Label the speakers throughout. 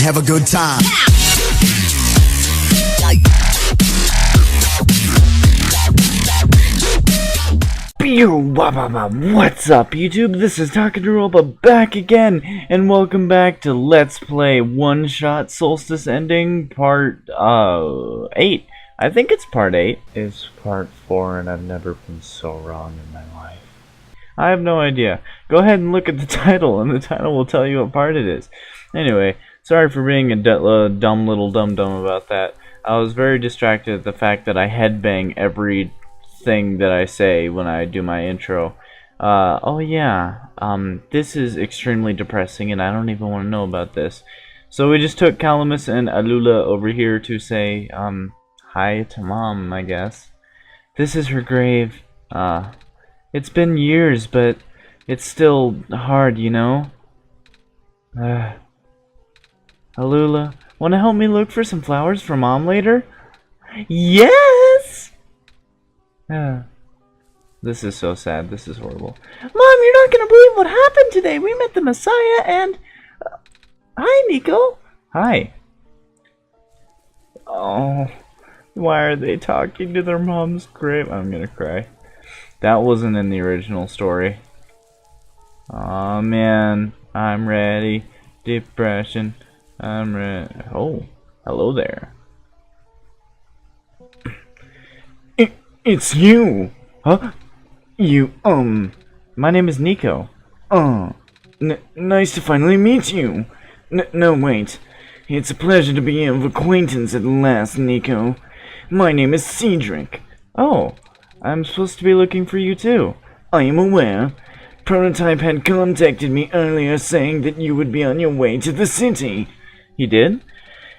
Speaker 1: have a good time.
Speaker 2: What's up, YouTube? This is Takadaroba back again, and welcome back to Let's Play OneShot Solstice Ending Part 8. I think it's Part 8. It's Part 4, and I've never been so wrong in my life. I have no idea. Go ahead and look at the title, and the title will tell you what part it is. Anyway, sorry for being a dumb little dum-dum about that. I was very distracted at the fact that I headbang every thing that I say when I do my intro. This is extremely depressing, and I don't even want to know about this. So we just took Calamus and Alula over here to say, hi to Mom, I guess. This is her grave. It's been years, but it's still hard, you know? Alula, wanna help me look for some flowers for Mom later? Yes! This is so sad. This is horrible. Mom, you're not gonna believe what happened today. We met the Messiah and... Hi, Nico. Hi. Oh, why are they talking to their mom's grave? I'm gonna cry. That wasn't in the original story. Oh man, I'm ready. Depression. I'm ready. Oh, hello there. It's you! Huh? You, my name is Nico. Nice to finally meet you. No, wait. It's a pleasure to be of acquaintance at last, Nico. My name is Cedric. Oh, I'm supposed to be looking for you too. I am aware. Prototype had contacted me earlier saying that you would be on your way to the city. He did?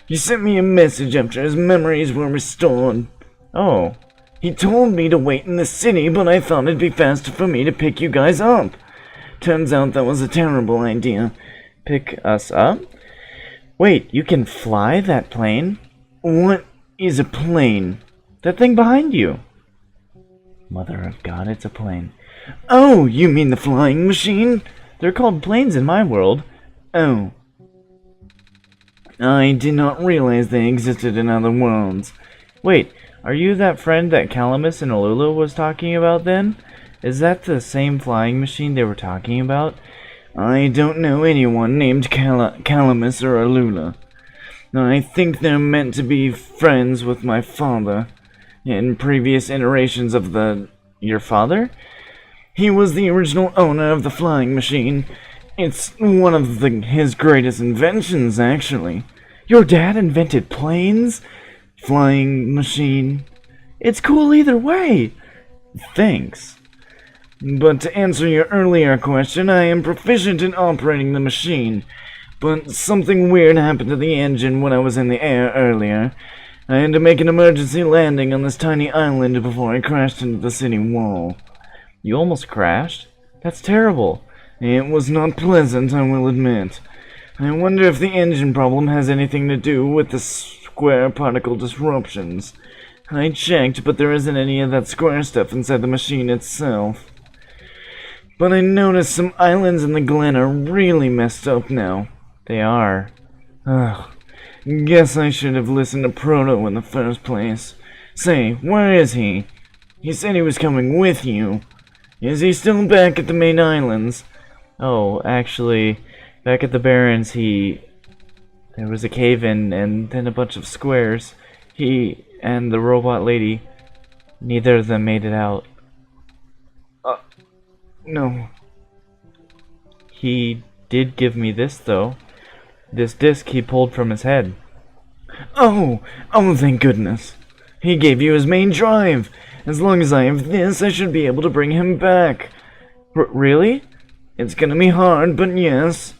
Speaker 2: He sent me a message after his memories were restored. Oh. He told me to wait in the city, but I thought it'd be faster for me to pick you guys up. Turns out that was a terrible idea. Pick us up? Wait, you can fly that plane? What is a plane? That thing behind you. Mother of God, it's a plane. Oh, you mean the flying machine? They're called planes in my world. Oh. I did not realize they existed in other worlds. Wait. Are you that friend that Calamus and Alula was talking about then? Is that the same flying machine they were talking about? I don't know anyone named Calamus or Alula. I think they're meant to be friends with my father. In previous iterations of your father? He was the original owner of the flying machine. It's one of his greatest inventions, actually. Your dad invented planes? Flying machine. It's cool either way. Thanks. But to answer your earlier question, I am proficient in operating the machine. But something weird happened to the engine when I was in the air earlier. I had to make an emergency landing on this tiny island before I crashed into the city wall. You almost crashed? That's terrible. It was not pleasant, I will admit. I wonder if the engine problem has anything to do with the square particle disruptions. I checked, but there isn't any of that square stuff inside the machine itself. But I noticed some islands in the Glen are really messed up now. They are. Ugh. Guess I should have listened to Proto in the first place. Say, where is he? He said he was coming with you. Is he still back at the main islands? Oh, actually, back at the barrens there was a cave-in and then a bunch of squares. He and the robot lady, neither of them made it out. No. He did give me this, though. This disc he pulled from his head. Oh, thank goodness. He gave you his main drive. As long as I have this, I should be able to bring him back. Really? It's gonna be hard, but yes.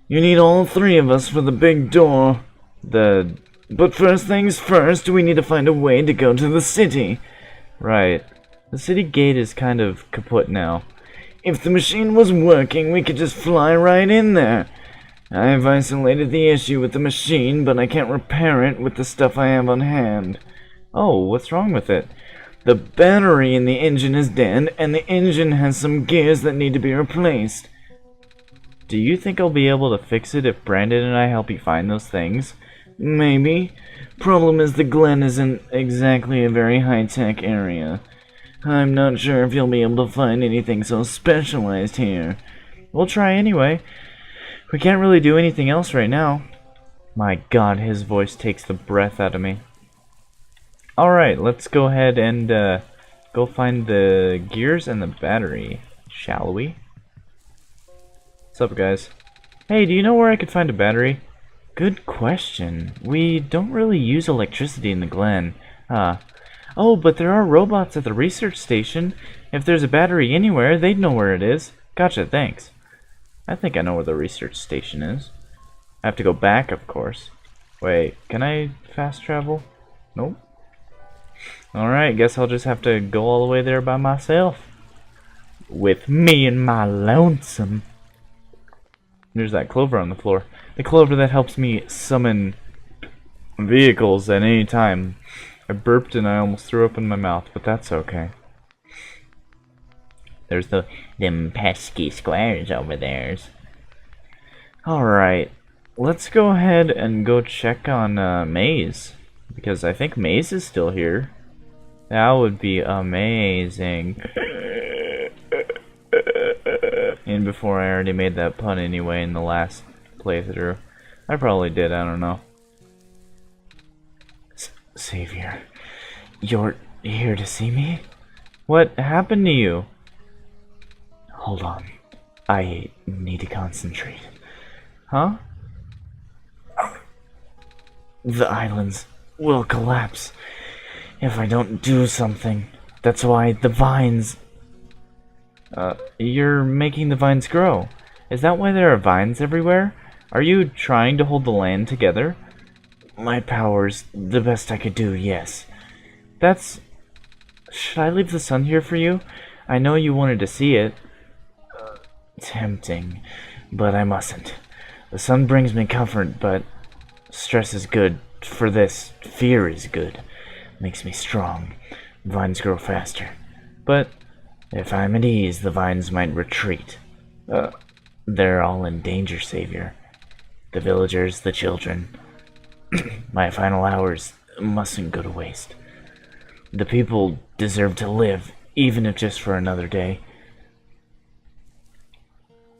Speaker 2: You need all three of us for the big door. But first things first, we need to find a way to go to the city. Right. The city gate is kind of kaput now. If the machine was working, we could just fly right in there. I've isolated the issue with the machine, but I can't repair it with the stuff I have on hand. Oh, what's wrong with it? The battery in the engine is dead, and the engine has some gears that need to be replaced. Do you think I'll be able to fix it if Brandon and I help you find those things? Maybe. Problem is the Glen isn't exactly a very high-tech area. I'm not sure if you'll be able to find anything so specialized here. We'll try anyway. We can't really do anything else right now. My god, his voice takes the breath out of me. Alright, let's go ahead and go find the gears and the battery, shall we? What's up, guys? Hey, do you know where I could find a battery? Good question. We don't really use electricity in the Glen. Oh, but there are robots at the research station. If there's a battery anywhere, they'd know where it is. Gotcha, thanks. I think I know where the research station is. I have to go back, of course. Wait, can I fast travel? Nope. Alright, guess I'll just have to go all the way there by myself. With me and my lonesome. There's that clover on the floor. The clover that helps me summon vehicles at any time. I burped and I almost threw up in my mouth, but that's okay. There's them pesky squares over there. Alright, let's go ahead and go check on Maze. Because I think Maze is still here. That would be amazing. And before I already made that pun anyway in the last playthrough. I probably did, I don't know. Savior, you're here to see me? What happened to you? Hold on. I need to concentrate. Huh? The islands will collapse if I don't do something. That's why the vines... You're making the vines grow. Is that why there are vines everywhere? Are you trying to hold the land together? My powers, the best I could do, yes. That's... Should I leave the sun here for you? I know you wanted to see it. Tempting, but I mustn't. The sun brings me comfort, but stress is good. For this, fear is good. Makes me strong. Vines grow faster. But if I'm at ease, the vines might retreat. They're all in danger, Savior. The villagers, the children. My final hours mustn't go to waste. The people deserve to live, even if just for another day.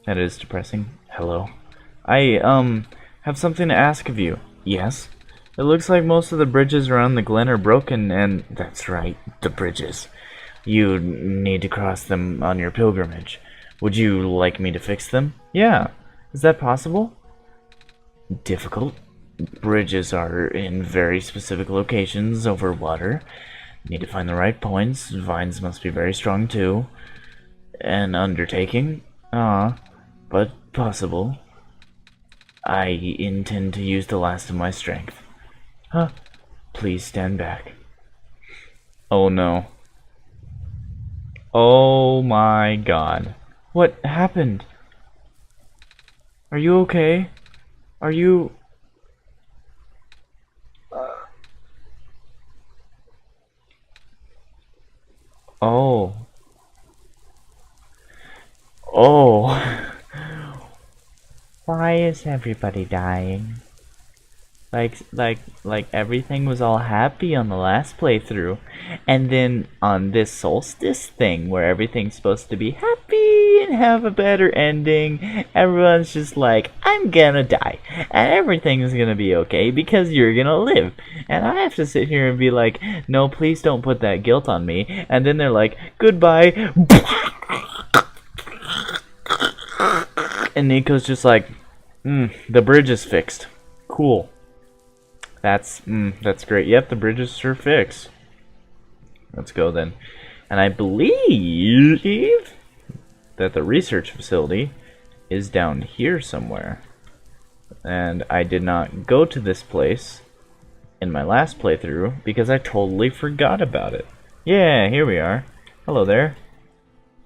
Speaker 2: That is depressing. Hello. I, have something to ask of you. Yes? It looks like most of the bridges around the Glen are broken, and... That's right, the bridges. You need to cross them on your pilgrimage. Would you like me to fix them? Yeah. Is that possible? Difficult. Bridges are in very specific locations over water. Need to find the right points. Vines must be very strong too. An undertaking? But possible. I intend to use the last of my strength. Huh? Please stand back. Oh no. Oh my god. What happened? Are you okay? Are you... Oh. Oh. Why is everybody dying? Like everything was all happy on the last playthrough, and then on this solstice thing where everything's supposed to be happy and have a better ending, everyone's just like, I'm gonna die, and everything's gonna be okay because you're gonna live. And I have to sit here and be like, no, please don't put that guilt on me. And then they're like, goodbye. And Nico's just like, the bridge is fixed. Cool. That's great. Yep, the bridge is sure fixed. Let's go then. And I believe that the research facility is down here somewhere. And I did not go to this place in my last playthrough because I totally forgot about it. Yeah, here we are. Hello there.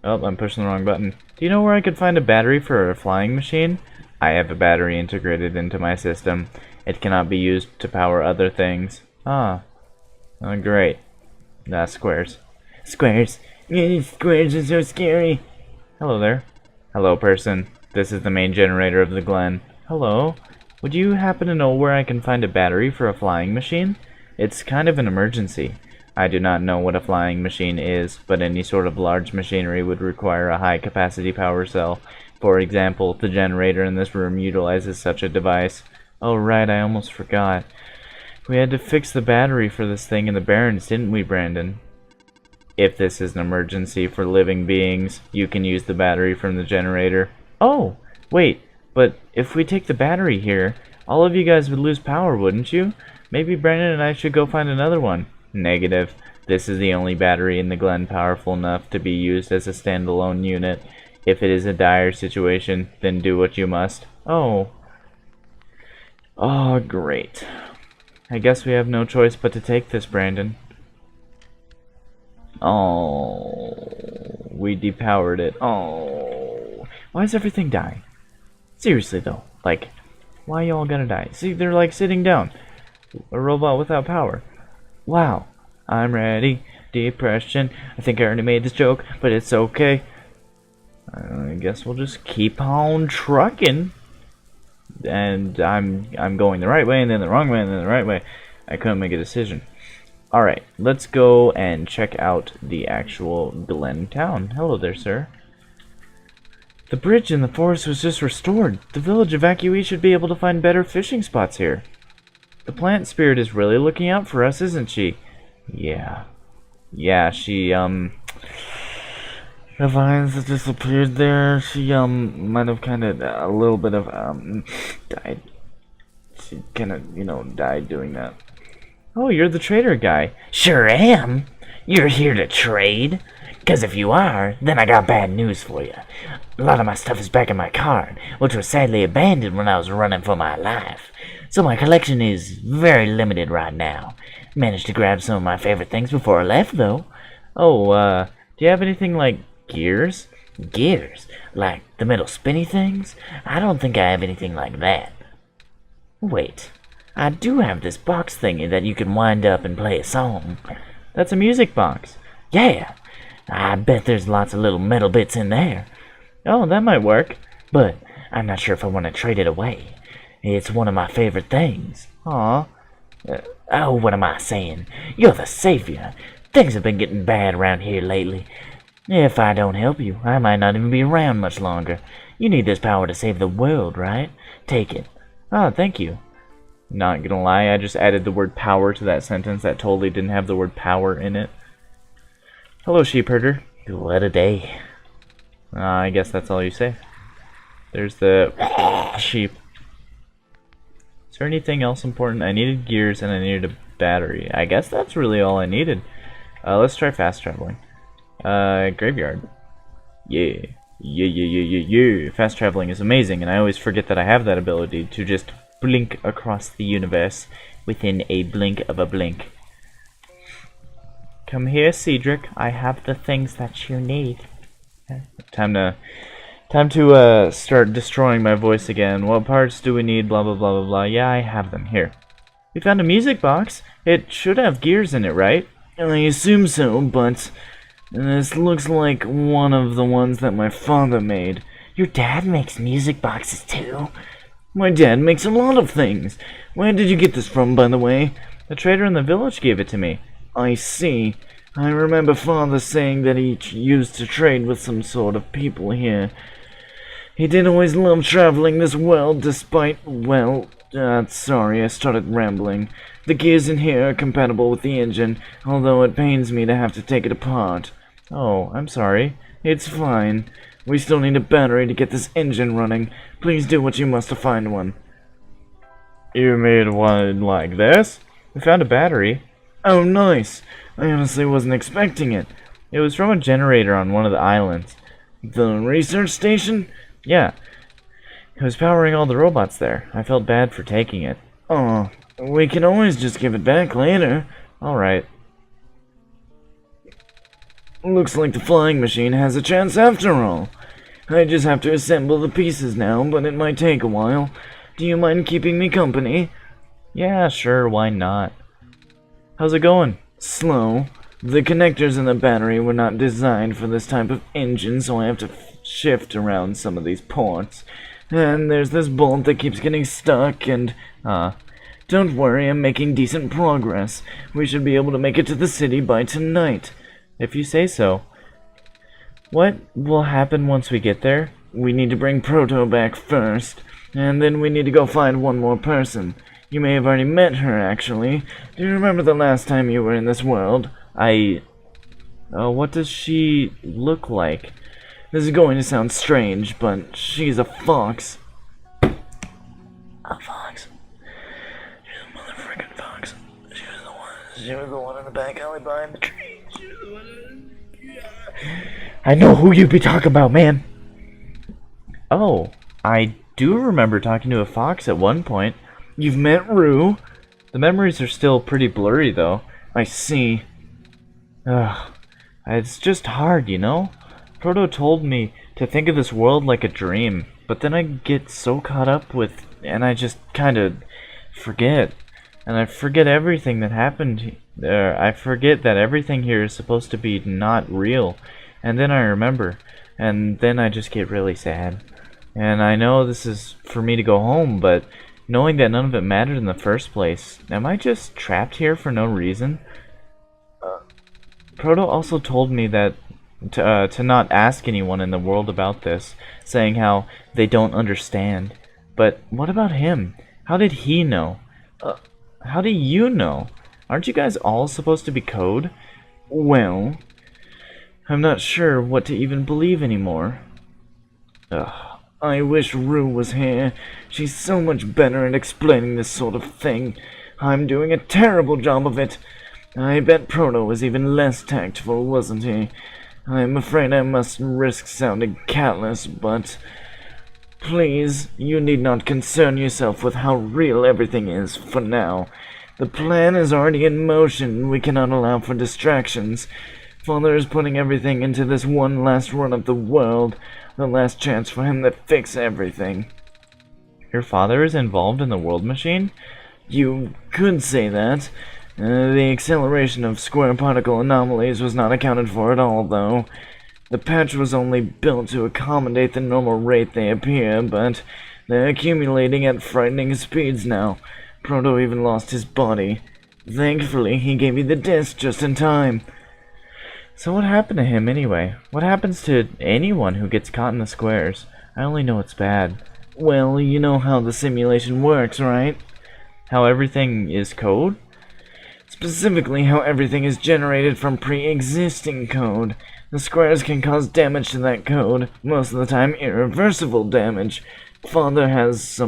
Speaker 2: Oh, I'm pushing the wrong button. Do you know where I could find a battery for a flying machine? I have a battery integrated into my system. It cannot be used to power other things. Oh, great. Squares. Squares. Squares are so scary. Hello there. Hello, person. This is the main generator of the Glen. Hello. Would you happen to know where I can find a battery for a flying machine? It's kind of an emergency. I do not know what a flying machine is, but any sort of large machinery would require a high-capacity power cell. For example, the generator in this room utilizes such a device. Oh right, I almost forgot. We had to fix the battery for this thing in the barrens, didn't we, Brandon? If this is an emergency for living beings, you can use the battery from the generator. Oh, wait, but if we take the battery here, all of you guys would lose power, wouldn't you? Maybe Brandon and I should go find another one. Negative. This is the only battery in the Glen powerful enough to be used as a standalone unit. If it is a dire situation, then do what you must. Oh. Oh, great. I guess we have no choice but to take this, Brandon. Oh. We depowered it. Oh. Why does everything die? Seriously, though. Like, why y'all gonna die? See, they're like sitting down. A robot without power. Wow. I'm ready. Depression. I think I already made this joke, but it's okay. I guess we'll just keep on trucking. And I'm going the right way, and then the wrong way, and then the right way. I couldn't make a decision. Alright, let's go and check out the actual Glen town. Hello there, sir. The bridge in the forest was just restored. The village evacuees should be able to find better fishing spots here. The plant spirit is really looking out for us, isn't she? Yeah. Yeah, she, the vines that disappeared there, she, might have kind of, a little bit of, died. She kind of, died doing that. Oh, you're the trader guy.
Speaker 1: Sure am. You're here to trade? 'Cause if you are, then I got bad news for you. A lot of my stuff is back in my cart, which was sadly abandoned when I was running for my life. So my collection is very limited right now. Managed to grab some of my favorite things before I left, though.
Speaker 2: Oh, do you have anything like gears?
Speaker 1: Gears? Like the metal spinny things? I don't think I have anything like that. Wait, I do have this box thingy that you can wind up and play a song.
Speaker 2: That's a music box.
Speaker 1: Yeah, I bet there's lots of little metal bits in there.
Speaker 2: Oh, that might work.
Speaker 1: But I'm not sure if I want to trade it away. It's one of my favorite things.
Speaker 2: Aw.
Speaker 1: Oh, what am I saying? You're the savior. Things have been getting bad around here lately. If I don't help you, I might not even be around much longer. You need this power to save the world, right? Take it.
Speaker 2: Oh, thank you. Not gonna lie, I just added the word power to that sentence that totally didn't have the word power in it. Hello, sheep herder.
Speaker 1: What a day.
Speaker 2: I guess that's all you say. There's the sheep. Is there anything else important? I needed gears and I needed a battery. I guess that's really all I needed. Let's try fast traveling. Graveyard. Yeah. Yeah. Fast traveling is amazing, and I always forget that I have that ability to just blink across the universe within a blink of a blink. Come here, Cedric. I have the things that you need. Time to start destroying my voice again. What parts do we need? Blah blah blah blah blah. Yeah, I have them here. We found a music box. It should have gears in it, right? I assume so, but this looks like one of the ones that my father made.
Speaker 1: Your dad makes music boxes too?
Speaker 2: My dad makes a lot of things. Where did you get this from, by the way? The trader in the village gave it to me. I see. I remember father saying that he used to trade with some sort of people here. He did always love traveling this world despite, well, sorry, I started rambling. The gears in here are compatible with the engine, although it pains me to have to take it apart. Oh, I'm sorry. It's fine. We still need a battery to get this engine running. Please do what you must to find one. You made one like this? We found a battery. Oh, nice. I honestly wasn't expecting it. It was from a generator on one of the islands. The research station? Yeah. It was powering all the robots there. I felt bad for taking it. Oh, we can always just give it back later. Alright. Looks like the flying machine has a chance after all. I just have to assemble the pieces now, but it might take a while. Do you mind keeping me company? Yeah, sure, why not? How's it going? Slow. The connectors in the battery were not designed for this type of engine, so I have to shift around some of these ports. And there's this bolt that keeps getting stuck, and, don't worry, I'm making decent progress. We should be able to make it to the city by tonight. If you say so. What will happen once we get there? We need to bring Proto back first, and then we need to go find one more person. You may have already met her, actually. Do you remember the last time you were in this world? What does she look like? This is going to sound strange, but she's a fox. A fox? She's a motherfucking fox. She was the one in the back alley behind the tree. She was the one
Speaker 1: I know who you be talking about, man.
Speaker 2: Oh, I do remember talking to a fox at one point. You've met Rue? The memories are still pretty blurry, though. I see. Ugh. It's just hard, you know? Proto told me to think of this world like a dream, but then I get so caught up with, and I just kind of forget. And I forget everything that happened there. I forget that everything here is supposed to be not real. And then I remember. And then I just get really sad. And I know this is for me to go home, but knowing that none of it mattered in the first place, am I just trapped here for no reason? Proto also told me that to not ask anyone in the world about this, saying how they don't understand. But what about him? How did he know? How do you know? Aren't you guys all supposed to be code? Well, I'm not sure what to even believe anymore. I wish Rue was here. She's so much better at explaining this sort of thing. I'm doing a terrible job of it. I bet Proto was even less tactful, wasn't he? I'm afraid I must risk sounding callous, but please, you need not concern yourself with how real everything is for now. The plan is already in motion. We cannot allow for distractions. Father is putting everything into this one last run of the world, the last chance for him to fix everything. Your father is involved in the world machine? You could say that. The acceleration of square particle anomalies was not accounted for at all, though. The patch was only built to accommodate the normal rate they appear, but they're accumulating at frightening speeds now. Proto even lost his body. Thankfully, he gave me the disc just in time. So what happened to him anyway? What happens to anyone who gets caught in the squares? I only know it's bad. Well, you know how the simulation works, right? How everything is code? Specifically, how everything is generated from pre-existing code. The squares can cause damage to that code, most of the time irreversible damage. Father has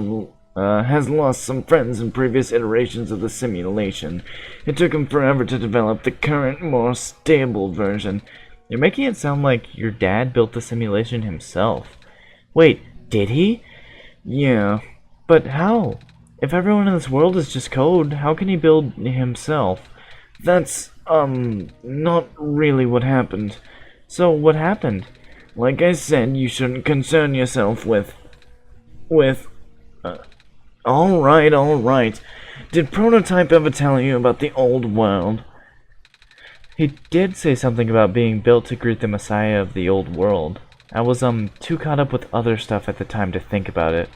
Speaker 2: lost some friends in previous iterations of the simulation. It took him forever to develop the current, more stable version. You're making it sound like your dad built the simulation himself. Wait, did he? Yeah, but how? If everyone in this world is just code, how can he build himself? That's, not really what happened. So, what happened? Like I said, you shouldn't concern yourself with... Alright. Did Prototype ever tell you about the old world? He did say something about being built to greet the Messiah of the old world. I was, too caught up with other stuff at the time to think about it.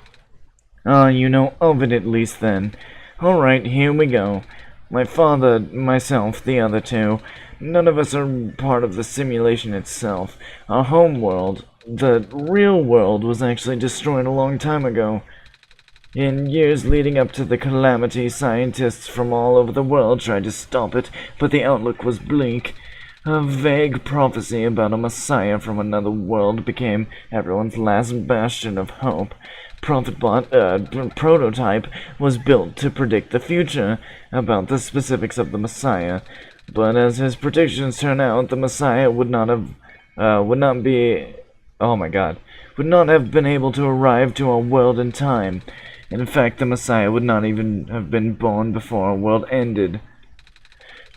Speaker 2: You know of it at least then. Alright, here we go. My father, myself, the other two, none of us are part of the simulation itself. Our home world, the real world, was actually destroyed a long time ago. In years leading up to the calamity, scientists from all over the world tried to stop it, but the outlook was bleak. A vague prophecy about a messiah from another world became everyone's last bastion of hope. Prototype was built to predict the future about the specifics of the Messiah, but as his predictions turn out, the Messiah would not have been able to arrive to our world in time. In fact, the Messiah would not even have been born before our world ended.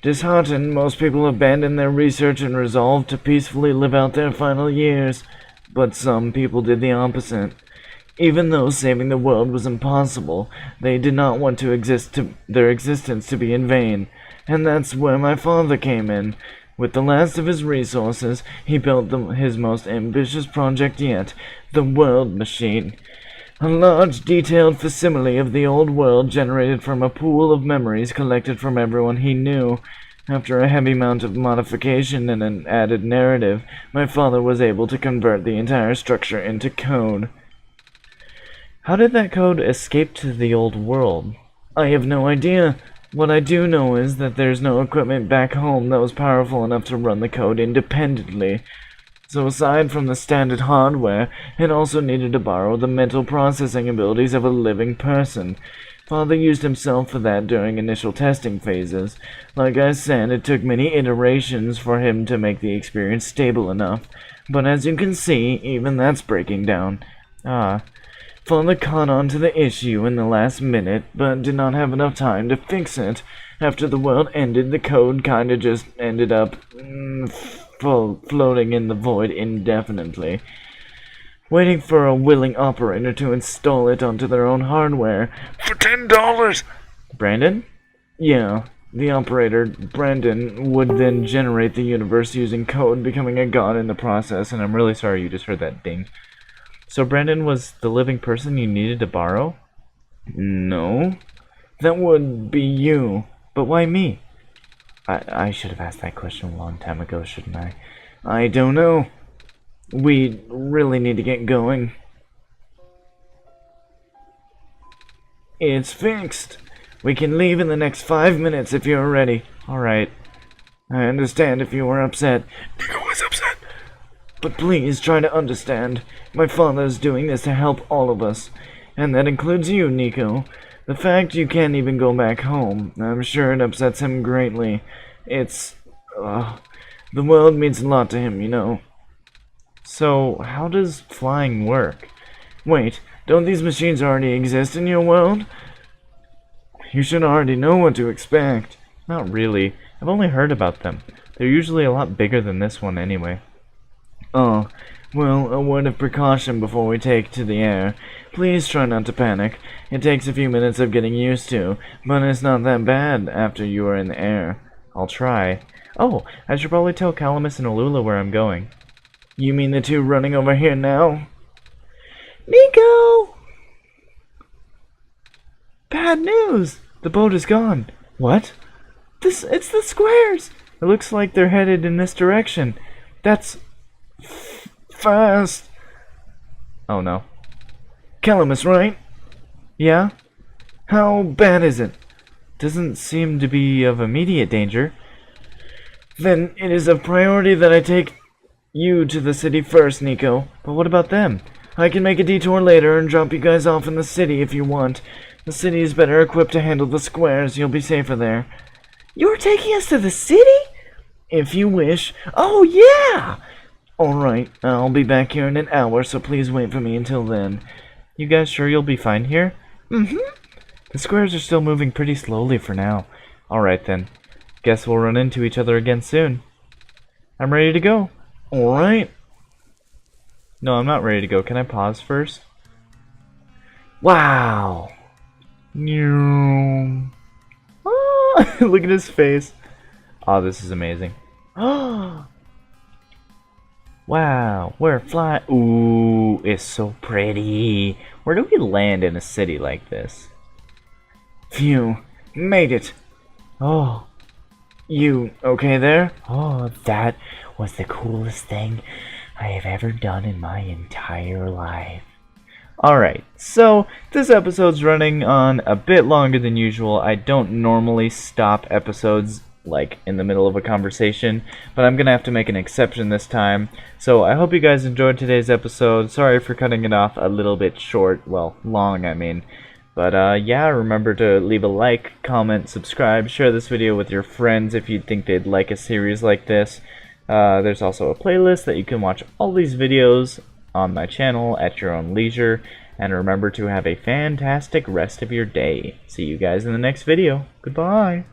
Speaker 2: Disheartened, most people abandoned their research and resolved to peacefully live out their final years, but some people did the opposite. Even though saving the world was impossible, they did not want their existence to be in vain, and that's where my father came in. With the last of his resources, he built his most ambitious project yet, the World Machine. A large, detailed facsimile of the old world generated from a pool of memories collected from everyone he knew. After a heavy amount of modification and an added narrative, my father was able to convert the entire structure into code. How did that code escape to the old world? I have no idea. What I do know is that there's no equipment back home that was powerful enough to run the code independently. So aside from the standard hardware, it also needed to borrow the mental processing abilities of a living person. Father used himself for that during initial testing phases. Like I said, it took many iterations for him to make the experience stable enough. But as you can see, even that's breaking down. Father caught on to the issue in the last minute, but did not have enough time to fix it. After the world ended, the code kinda just ended up floating in the void indefinitely, waiting for a willing operator to install it onto their own hardware. For $10! Brandon? Yeah. The operator, Brandon, would then generate the universe using code, becoming a god in the process, and I'm really sorry you just heard that ding. So Brandon was the living person you needed to borrow? No. That would be you. But why me? I should have asked that question a long time ago, shouldn't I? I don't know. We really need to get going. It's fixed. We can leave in the next 5 minutes if you're ready. Alright. I understand if you were upset. Nico was upset. But please try to understand. My father is doing this to help all of us. And that includes you, Nico. The fact you can't even go back home, I'm sure it upsets him greatly. The world means a lot to him, you know. So, how does flying work? Wait, don't these machines already exist in your world? You should already know what to expect. Not really. I've only heard about them. They're usually a lot bigger than this one anyway. Oh, well, a word of precaution before we take to the air. Please try not to panic. It takes a few minutes of getting used to, but it's not that bad after you are in the air. I'll try. Oh, I should probably tell Calamus and Alula where I'm going. You mean the two running over here now? Nico! Bad news! The boat is gone. What? It's the squares! It looks like they're headed in this direction. That's fast. Oh no. Calamus, right? Yeah? How bad is it? Doesn't seem to be of immediate danger. Then it is a priority that I take you to the city first, Nico. But what about them? I can make a detour later and drop you guys off in the city if you want. The city is better equipped to handle the squares. You'll be safer there. You're taking us to the city? If you wish. Oh, yeah! Alright, I'll be back here in an hour, so please wait for me until then. You guys sure you'll be fine here? Mm-hmm. The squares are still moving pretty slowly for now. Alright then. Guess we'll run into each other again soon. I'm ready to go. Alright. No, I'm not ready to go. Can I pause first? Wow! Ah, look at his face. Oh, this is amazing. Wow, we're flying. Ooh, it's so pretty. Where do we land in a city like this? Phew, made it. Oh, you okay there? Oh, that was the coolest thing I have ever done in my entire life. Alright, so this episode's running on a bit longer than usual. I don't normally stop episodes like in the middle of a conversation, but I'm gonna have to make an exception this time. So I hope you guys enjoyed today's episode. Sorry for cutting it off a little bit short, well, long I mean. But yeah, remember to leave a like, comment, subscribe, share this video with your friends if you think they'd like a series like this. There's also a playlist that you can watch all these videos on my channel at your own leisure. And remember to have a fantastic rest of your day. See you guys in the next video. Goodbye.